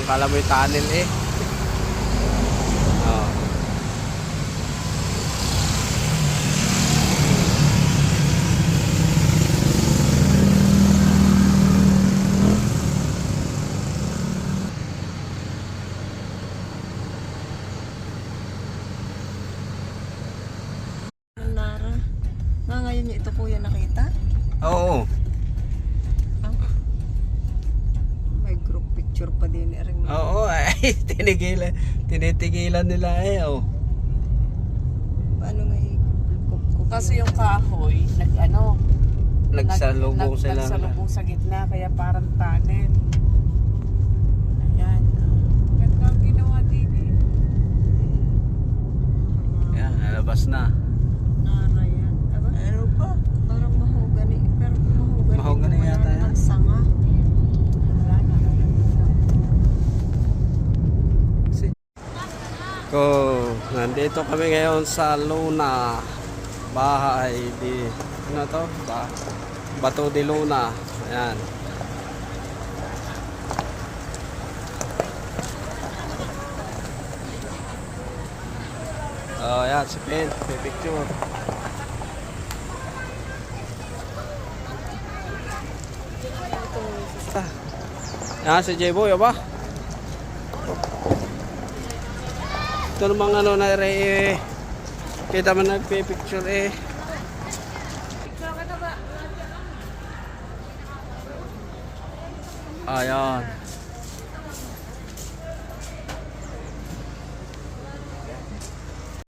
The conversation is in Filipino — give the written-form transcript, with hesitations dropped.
Kalamoy Tunnel eh. Oh. Nara. Ngayon niyo ito kuya nakita? Oo. May group picture pa din rin. Oo, ay tinitigilan nila eh. Oh. Paano nga Kasi yung kahoy, Nagsalubong sila. nagsalubong sa gitna, kaya parang tunnel. Ayan. Ganda ang ginawa din eh. Yan, nalabas na. Nara yan. Aba, Ano pa? parang mahogani. Pero mahogani. Mahogani wala yata naman yan. sanga. Wala na. Nandito kami ngayon sa Luna. Bahay di ano to? Bato de Luna. Ayan. Oh, ayan si Pen, may picture. Ayan si J-Boy, ba? Ito namang ano na eh. Kita man nagpe-picture eh. Ayan.